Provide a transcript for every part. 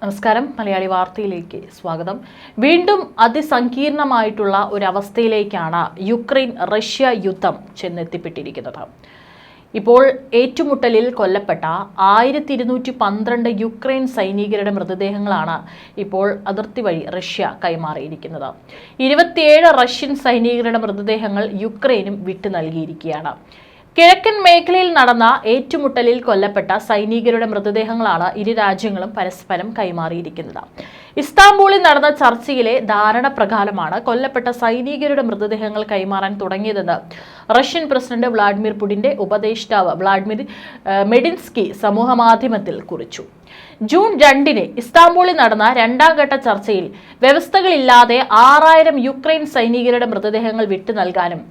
നമസ്കാരം, മലയാളി വാർത്തയിലേക്ക് സ്വാഗതം. വീണ്ടും അതിസങ്കീർണമായിട്ടുള്ള ഒരവസ്ഥയിലേക്കാണ് യുക്രൈൻ റഷ്യ യുദ്ധം ചെന്നെത്തിപ്പെട്ടിരിക്കുന്നത്. ഇപ്പോൾ ഏറ്റുമുട്ടലിൽ കൊല്ലപ്പെട്ട 1212 യുക്രൈൻ സൈനികരുടെ മൃതദേഹങ്ങളാണ് ഇപ്പോൾ അതിർത്തി വഴി റഷ്യ കൈമാറിയിരിക്കുന്നത്. 27 റഷ്യൻ സൈനികരുടെ മൃതദേഹങ്ങൾ യുക്രൈനും വിട്ടു നൽകിയിരിക്കുകയാണ്. കിഴക്കൻ മേഖലയിൽ നടന്ന ഏറ്റുമുട്ടലിൽ കൊല്ലപ്പെട്ട സൈനികരുടെ മൃതദേഹങ്ങളാണ് ഇരു രാജ്യങ്ങളും പരസ്പരം കൈമാറിയിരിക്കുന്നത്. ഇസ്താംബൂളിൽ നടന്ന ചർച്ചയിലെ ധാരണ പ്രകാരമാണ് കൊല്ലപ്പെട്ട സൈനികരുടെ മൃതദേഹങ്ങൾ കൈമാറാൻ തുടങ്ങിയതെന്ന് റഷ്യൻ പ്രസിഡന്റ് വ്ളാഡിമിർ പുടിന്റെ ഉപദേഷ്ടാവ് വ്ളാഡിമിർ മെഡിൻസ്കി സമൂഹമാധ്യമത്തിൽ കുറിച്ചു. ജൂൺ 2-ന് ഇസ്താംബൂളിൽ നടന്ന രണ്ടാം ഘട്ട ചർച്ചയിൽ വ്യവസ്ഥകളില്ലാതെ 6000 യുക്രൈൻ സൈനികരുടെ മൃതദേഹങ്ങൾ വിട്ടു നൽകാനും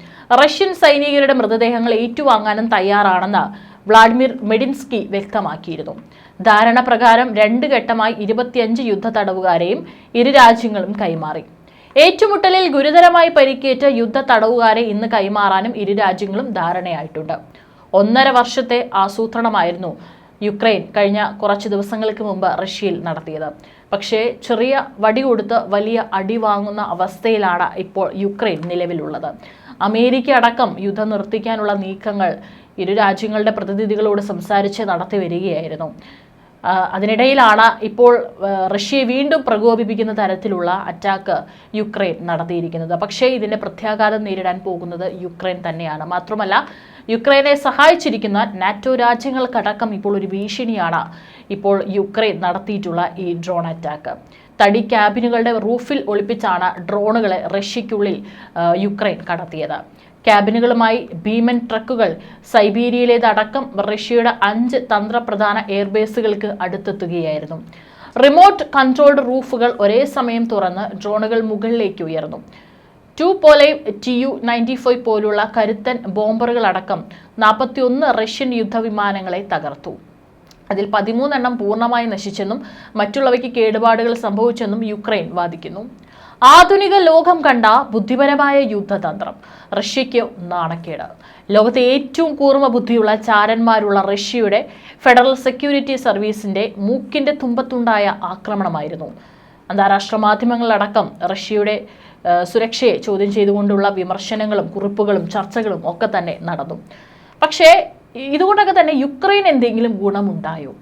റഷ്യൻ സൈനികരുടെ മൃതദേഹങ്ങൾ ഏറ്റുവാങ്ങാനും തയ്യാറാണെന്ന് വ്ളാഡിമിർ മെഡിൻസ്കി വ്യക്തമാക്കിയിരുന്നു. ധാരണ പ്രകാരം 2 ഘട്ടമായി 25 യുദ്ധ തടവുകാരെയും ഇരു രാജ്യങ്ങളും കൈമാറി. ഏറ്റുമുട്ടലിൽ ഗുരുതരമായി പരിക്കേറ്റ യുദ്ധ തടവുകാരെ ഇന്ന് കൈമാറാനും ഇരു രാജ്യങ്ങളും ധാരണയായിട്ടുണ്ട്. 1.5 വർഷത്തെ ആസൂത്രണമായിരുന്നു യുക്രൈൻ കഴിഞ്ഞ കുറച്ച് ദിവസങ്ങൾക്ക് മുമ്പ് റഷ്യയിൽ നടത്തിയത്. പക്ഷേ ചെറിയ വടി കൊടുത്ത് വലിയ അടി വാങ്ങുന്ന അവസ്ഥയിലാണ് ഇപ്പോൾ യുക്രൈൻ നിലവിലുള്ളത്. അമേരിക്ക അടക്കം യുദ്ധം നിർത്തിക്കാനുള്ള നീക്കങ്ങൾ ഇരു രാജ്യങ്ങളുടെ പ്രതിനിധികളോട് സംസാരിച്ച് നടത്തി വരികയായിരുന്നു. അതിനിടയിലാണ് ഇപ്പോൾ റഷ്യയെ വീണ്ടും പ്രകോപിപ്പിക്കുന്ന തരത്തിലുള്ള അറ്റാക്ക് യുക്രൈൻ നടത്തിയിരിക്കുന്നത്. പക്ഷേ ഇതിന്റെ പ്രത്യാഘാതം നേരിടാൻ പോകുന്നത് യുക്രൈൻ തന്നെയാണ്. മാത്രമല്ല, യുക്രൈനെ സഹായിച്ചിരിക്കുന്ന നാറ്റോ രാജ്യങ്ങൾക്കടക്കം ഇപ്പോൾ ഒരു ഭീഷണിയാണ് ഇപ്പോൾ യുക്രൈൻ നടത്തിയിട്ടുള്ള ഈ ഡ്രോൺ അറ്റാക്ക്. തടി ക്യാബിനുകളുടെ റൂഫിൽ ഒളിപ്പിച്ചാണ് ഡ്രോണുകളെ റഷ്യയ്ക്കുള്ളിൽ യുക്രൈൻ കടത്തിയത്. ക്യാബിനുകളുമായി ഭീമൻ ട്രക്കുകൾ സൈബീരിയയിലേതടക്കം റഷ്യയുടെ 5 തന്ത്രപ്രധാന എയർബേസുകൾക്ക് അടുത്തെത്തുകയായിരുന്നു. റിമോട്ട് കൺട്രോൾഡ് റൂഫുകൾ ഒരേ സമയം തുറന്ന് ഡ്രോണുകൾ മുകളിലേക്ക് ഉയർന്നു. Tupolev Tu-95 പോലുള്ള കരുത്തൻ ബോംബറുകളടക്കം 41 റഷ്യൻ യുദ്ധവിമാനങ്ങളെ തകർത്തു. അതിൽ 13 എണ്ണം പൂർണ്ണമായി നശിച്ചെന്നും മറ്റുള്ളവയ്ക്ക് കേടുപാടുകൾ സംഭവിച്ചെന്നും യുക്രൈൻ വാദിക്കുന്നു. ആധുനിക ലോകം കണ്ട ബുദ്ധിപരമായ യുദ്ധതന്ത്രം റഷ്യയ്ക്ക് നാണക്കേട്. ലോകത്തെ ഏറ്റവും കൂർമ്മ ബുദ്ധിയുള്ള ചാരന്മാരുള്ള റഷ്യയുടെ ഫെഡറൽ സെക്യൂരിറ്റി സർവീസിന്റെ മൂക്കിന്റെ തുമ്പത്തുണ്ടായ ആക്രമണമായിരുന്നു. അന്താരാഷ്ട്ര മാധ്യമങ്ങളടക്കം റഷ്യയുടെ സുരക്ഷയെ ചോദ്യം ചെയ്തുകൊണ്ടുള്ള വിമർശനങ്ങളും കുറിപ്പുകളും ചർച്ചകളും ഒക്കെ തന്നെ നടന്നു. പക്ഷേ ഇതുകൊണ്ടൊക്കെ തന്നെ യുക്രൈൻ എന്തെങ്കിലും ഗുണമുണ്ടായോ?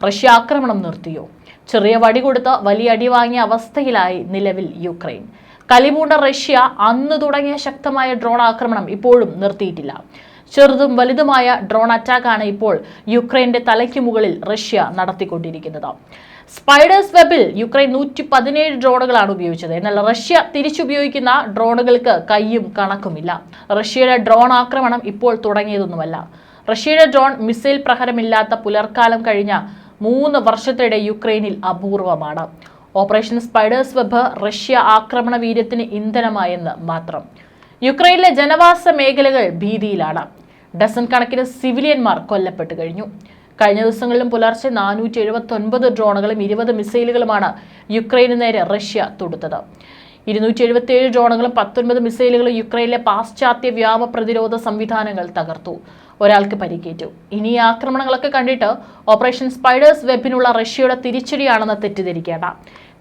റഷ്യ ആക്രമണം നിർത്തിയോ? ചെറിയ വടി കൊടുത്ത് വലിയ അടി വാങ്ങിയ അവസ്ഥയിലായി നിലവിൽ യുക്രൈൻ. കലിപൂണ്ട റഷ്യ അന്ന് തുടങ്ങിയ ശക്തമായ ഡ്രോൺ ആക്രമണം ഇപ്പോഴും നിർത്തിയിട്ടില്ല. ചെറുതും വലുതുമായ ഡ്രോൺ അറ്റാക്കാണ് ഇപ്പോൾ യുക്രൈന്റെ തലയ്ക്ക് മുകളിൽ റഷ്യ നടത്തിക്കൊണ്ടിരിക്കുന്നത്. സ്പൈഡേഴ്സ് വെബിൽ യുക്രൈൻ 117 ഡ്രോണുകളാണ് ഉപയോഗിച്ചത്. എന്നാൽ റഷ്യ തിരിച്ചുപയോഗിക്കുന്ന ഡ്രോണുകൾക്ക് കയ്യും കണക്കുമില്ല. റഷ്യയുടെ ഡ്രോൺ ആക്രമണം ഇപ്പോൾ തുടങ്ങിയതൊന്നുമല്ല. റഷ്യയുടെ ഡ്രോൺ മിസൈൽ പ്രഹരമില്ലാത്ത പുലർക്കാലം കഴിഞ്ഞ 3 വർഷത്തിനിടെ യുക്രൈനിൽ അപൂർവമാണ്. ഓപ്പറേഷൻ സ്പൈഡേഴ്സ് വെബ് റഷ്യ ആക്രമണ വീര്യത്തിന് ഇന്ധനമായെന്ന് മാത്രം. യുക്രൈനിലെ ജനവാസ മേഖലകൾ ഭീതിയിലാണ്. ഡസൻ കണക്കിന് സിവിലിയന്മാർ കൊല്ലപ്പെട്ടു കഴിഞ്ഞു. കഴിഞ്ഞ ദിവസങ്ങളിലും പുലർച്ചെ 479 ഡ്രോണുകളും 20 മിസൈലുകളുമാണ് യുക്രൈന് നേരെ റഷ്യ തൊടുത്തത്. 277 ഡ്രോണുകളും 19 മിസൈലുകളും യുക്രൈനിലെ പാശ്ചാത്യ വ്യോമ പ്രതിരോധ സംവിധാനങ്ങൾ തകർത്തു. ഒരാൾക്ക് പരിക്കേറ്റു. ഇനി ഈ ആക്രമണങ്ങളൊക്കെ കണ്ടിട്ട് ഓപ്പറേഷൻ സ്പൈഡേഴ്സ് വെബിനുള്ള റഷ്യയുടെ തിരിച്ചടിയാണെന്ന് തെറ്റിദ്ധരിക്കേണ്ട.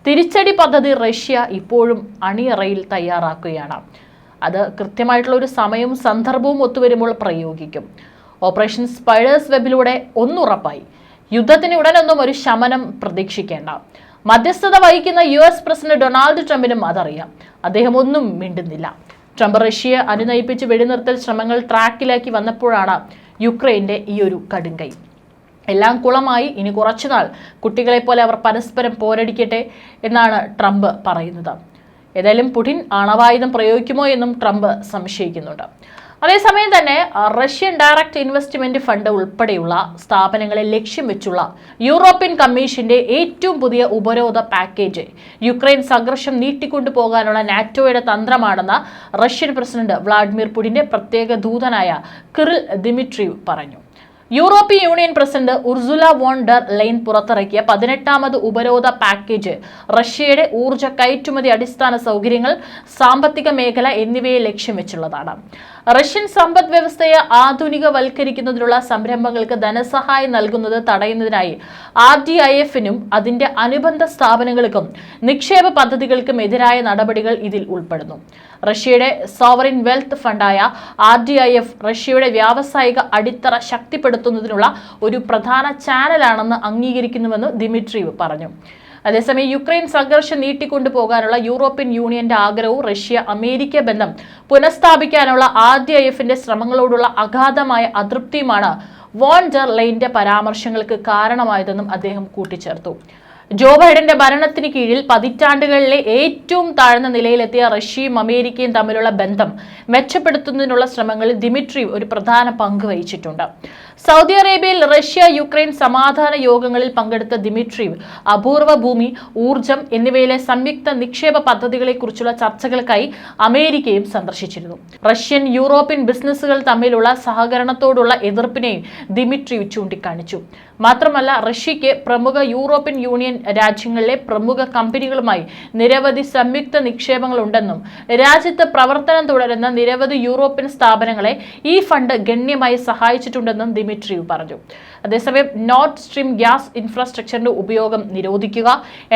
തിരിച്ചടി പദ്ധതി റഷ്യ ഇപ്പോഴും അണിയറയിൽ തയ്യാറാക്കുകയാണ്. അത് കൃത്യമായിട്ടുള്ള ഒരു സമയവും സന്ദർഭവും ഒത്തുവരുമ്പോൾ പ്രയോഗിക്കും. ഓപ്പറേഷൻ സ്പൈഡേഴ്സ് വെബിലൂടെ ഒന്നുറപ്പായി, യുദ്ധത്തിന് ഉടനൊന്നും ഒരു ശമനം പ്രതീക്ഷിക്കേണ്ട. മധ്യസ്ഥത വഹിക്കുന്ന US പ്രസിഡന്റ് ഡൊണാൾഡ് ട്രംപിനും അതറിയാം. അദ്ദേഹം ഒന്നും മിണ്ടുന്നില്ല. ട്രംപ് റഷ്യയെ അനുനയിപ്പിച്ച് വെടിനിർത്തൽ ശ്രമങ്ങൾ ട്രാക്കിലാക്കി വന്നപ്പോഴാണ് യുക്രൈന്റെ ഈ ഒരു കടുങ്കൈ. എല്ലാം കുളമായി, ഇനി കുറച്ചുനാൾ കുട്ടികളെ പോലെ അവർ പരസ്പരം പോരടിക്കട്ടെ എന്നാണ് ട്രംപ് പറയുന്നത്. ഏതായാലും പുടിൻ ആണവായുധം പ്രയോഗിക്കുമോ എന്നും ട്രംപ് സംശയിക്കുന്നുണ്ട്. അതേസമയം തന്നെ റഷ്യൻ ഡയറക്റ്റ് ഇൻവെസ്റ്റ്മെന്റ് ഫണ്ട് ഉൾപ്പെടെയുള്ള സ്ഥാപനങ്ങളെ ലക്ഷ്യം വെച്ചുള്ള യൂറോപ്യൻ കമ്മീഷന്റെ ഏറ്റവും പുതിയ ഉപരോധ പാക്കേജ് യുക്രൈൻ സംഘർഷം നീട്ടിക്കൊണ്ടുപോകാനുള്ള നാറ്റോയുടെ തന്ത്രമാണെന്ന് റഷ്യൻ പ്രസിഡന്റ് വ്ളാഡിമിർ പുടിന്റെ പ്രത്യേക ദൂതനായ കിറിൽ ദിമിട്രീവ് പറഞ്ഞു. European Union president Ursula von der Leyen പുറത്തിറക്കിയ 18ാമത് ഉപരോധ പാക്കേജ് റഷ്യയുടെ ഊർജ്ജ കയറ്റുമതി, അടിസ്ഥാന സൗകര്യങ്ങൾ, സാമ്പത്തിക മേഖല എന്നിവയെ ലക്ഷ്യം വെച്ചുള്ളതാണ്. റഷ്യൻ സമ്പദ് വ്യവസ്ഥയെ ആധുനികവൽക്കരിക്കുന്നതിനുള്ള സംരംഭങ്ങൾക്ക് ധനസഹായം നൽകുന്നത് തടയുന്നതിനായി RDIF-നും അതിന്റെ അനുബന്ധ സ്ഥാപനങ്ങൾക്കും നിക്ഷേപ പദ്ധതികൾക്കും എതിരായ നടപടികൾ ഇതിൽ ഉൾപ്പെടുന്നു. റഷ്യയുടെ സോവറിൻ വെൽത്ത് ഫണ്ടായ RDIF റഷ്യയുടെ വ്യാവസായിക അടിത്തറ ശക്തിപ്പെടുത്തുന്നതിനുള്ള ഒരു പ്രധാന ചാനലാണെന്ന് അംഗീകരിക്കുന്നുവെന്ന് ദിമിട്രിവ് പറഞ്ഞു. അതേസമയം യുക്രൈൻ സംഘർഷം നീട്ടിക്കൊണ്ടുപോകാനുള്ള യൂറോപ്യൻ യൂണിയന്റെ ആഗ്രഹവും റഷ്യ അമേരിക്ക ബന്ധം പുനഃസ്ഥാപിക്കാനുള്ള RDIF-ന്റെ ശ്രമങ്ങളോടുള്ള അഗാധമായ അതൃപ്തിയുമാണ് വോൺ ഡർ ലെയ്ന്റെ പരാമർശങ്ങൾക്ക് കാരണമായതെന്നും അദ്ദേഹം കൂട്ടിച്ചേർത്തു. ജോ ബൈഡന്റെ ഭരണത്തിന് കീഴിൽ പതിറ്റാണ്ടുകളിലെ ഏറ്റവും താഴ്ന്ന നിലയിലെത്തിയ റഷ്യയും അമേരിക്കയും തമ്മിലുള്ള ബന്ധം മെച്ചപ്പെടുത്തുന്നതിനുള്ള ശ്രമങ്ങളിൽ ദിമിട്രിവ് ഒരു പ്രധാന പങ്ക് വഹിച്ചിട്ടുണ്ട്. സൗദി അറേബ്യയിൽ റഷ്യ യുക്രൈൻ സമാധാന യോഗങ്ങളിൽ പങ്കെടുത്ത ദിമിട്രിവ് അപൂർവ ഭൂമി, ഊർജം എന്നിവയിലെ സംയുക്ത നിക്ഷേപ പദ്ധതികളെക്കുറിച്ചുള്ള ചർച്ചകൾക്കായി അമേരിക്കയും സന്ദർശിച്ചിരുന്നു. റഷ്യൻ യൂറോപ്യൻ ബിസിനസ്സുകൾ തമ്മിലുള്ള സഹകരണത്തോടുള്ള എതിർപ്പിനെയും ദിമിട്രിവ് ചൂണ്ടിക്കാണിച്ചു. മാത്രമല്ല, റഷ്യയ്ക്ക് പ്രമുഖ യൂറോപ്യൻ യൂണിയൻ രാജ്യങ്ങളിലെ പ്രമുഖ കമ്പനികളുമായി നിരവധി സംയുക്ത നിക്ഷേപങ്ങളുണ്ടെന്നും രാജ്യത്ത് പ്രവർത്തനം തുടരുന്ന നിരവധി യൂറോപ്യൻ സ്ഥാപനങ്ങളെ ഈ ഫണ്ട് ഗണ്യമായി സഹായിച്ചിട്ടുണ്ടെന്നും ദിമിട്രിവ് പറഞ്ഞു. അതേസമയം നോർഡ് സ്ട്രീം ഗ്യാസ് ഇൻഫ്രാസ്ട്രക്ചറിന്റെ ഉപയോഗം നിരോധിക്കുക,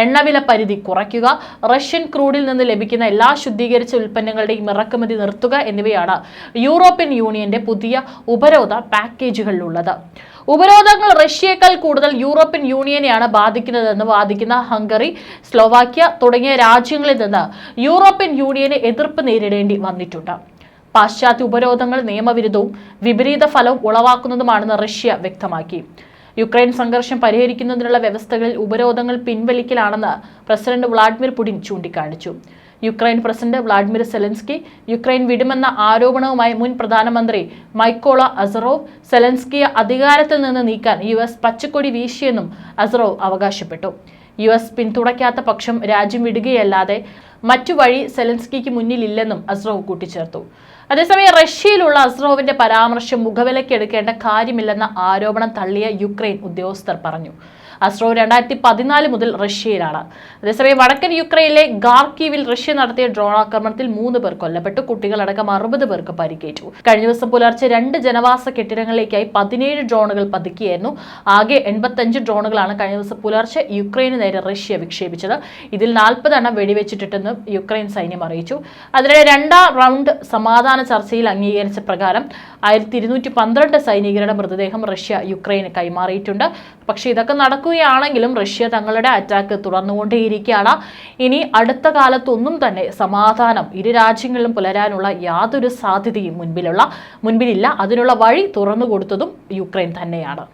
എണ്ണവില പരിധി കുറയ്ക്കുക, റഷ്യൻ ക്രൂഡിൽ നിന്ന് ലഭിക്കുന്ന എല്ലാ ശുദ്ധീകരിച്ച ഉൽപ്പന്നങ്ങളുടെയും ഇറക്കുമതി നിർത്തുക എന്നിവയാണ് യൂറോപ്യൻ യൂണിയന്റെ പുതിയ ഉപരോധ പാക്കേജുകളിലുള്ളത്. ഉപരോധങ്ങൾ റഷ്യയേക്കാൾ കൂടുതൽ യൂറോപ്യൻ യൂണിയനെയാണ് ബാധിക്കുന്നതെന്ന് വാദിക്കുന്ന ഹംഗറി, സ്ലോവാക്യ തുടങ്ങിയ രാജ്യങ്ങളിൽ നിന്ന് യൂറോപ്യൻ യൂണിയന് എതിർപ്പ് നേരിടേണ്ടി വന്നിട്ടുണ്ട്. പാശ്ചാത്യ ഉപരോധങ്ങൾ നിയമവിരുദ്ധവും വിപരീത ഫലവും ഉളവാക്കുന്നതുമാണെന്ന് റഷ്യ വ്യക്തമാക്കി. യുക്രൈൻ സംഘർഷം പരിഹരിക്കുന്നതിനുള്ള വ്യവസ്ഥകളിൽ ഉപരോധങ്ങൾ പിൻവലിക്കലാണെന്ന് പ്രസിഡന്റ് വ്ളാഡിമിർ പുടിൻ ചൂണ്ടിക്കാണിച്ചു. Ukraine president Vladimir Zelensky Ukraine വിടുമെന്ന ആരോപണവുമായി മുൻ പ്രധാനമന്ത്രി മൈക്കോള അസറോവ് സെലൻസ്കിയെ അധികാരത്തിൽ നിന്ന് നീക്കാൻ US പച്ചക്കൊടി വീശിയെന്നും അസറോവ് അവകാശപ്പെട്ടു. US പിന്തുണയ്ക്കാത്ത പക്ഷം രാജ്യം വിടുകയല്ലാതെ മറ്റു വഴി സെലൻസ്കിക്ക് മുന്നിലില്ലെന്നും അസറോവ് കൂട്ടിച്ചേർത്തു. അതേസമയം റഷ്യയിലുള്ള അസറോവിന്റെ പരാമർശം മുഖവിലക്കെടുക്കേണ്ട കാര്യമില്ലെന്ന ആരോപണം തള്ളിയ യുക്രൈൻ ഉദ്യോഗസ്ഥർ പറഞ്ഞു. അസ്ട്രോവ് 2014 മുതൽ റഷ്യയിലാണ്. അതേസമയം വടക്കൻ യുക്രൈനിലെ ഗാർക്കീവിൽ റഷ്യ നടത്തിയ ഡ്രോൺ ആക്രമണത്തിൽ 3 പേർ കൊല്ലപ്പെട്ടു. കുട്ടികളടക്കം 60 പേർക്ക് പരിക്കേറ്റു. കഴിഞ്ഞ ദിവസം പുലർച്ചെ 2 ജനവാസ കെട്ടിടങ്ങളിലേക്കായി 17 ഡ്രോണുകൾ പതിക്കുകയായിരുന്നു. ആകെ 85 ഡ്രോണുകളാണ് കഴിഞ്ഞ ദിവസം പുലർച്ചെ യുക്രൈന് നേരെ റഷ്യ വിക്ഷേപിച്ചത്. ഇതിൽ 40 എണ്ണം വെടിവെച്ചിട്ടെന്ന് യുക്രൈൻ സൈന്യം അറിയിച്ചു. അതിനിടെ 2ാം റൗണ്ട് സമാധാന ചർച്ചയിൽ അംഗീകരിച്ച പ്രകാരം 1212 സൈനികരുടെ മൃതദേഹം റഷ്യ യുക്രൈന് കൈമാറിയിട്ടുണ്ട്. പക്ഷേ ഇതൊക്കെ നടക്കുകയാണെങ്കിലും റഷ്യ തങ്ങളുടെ അറ്റാക്ക് തുടർന്നുകൊണ്ടേയിരിക്കുകയാണ്. ഇനി അടുത്ത കാലത്തൊന്നും തന്നെ സമാധാനം ഇരു രാജ്യങ്ങളിലും പുലരാനുള്ള യാതൊരു സാധ്യതയും മുൻപിലില്ല. അതിനുള്ള വഴി തുറന്നു കൊടുത്തതും യുക്രൈൻ തന്നെയാണ്.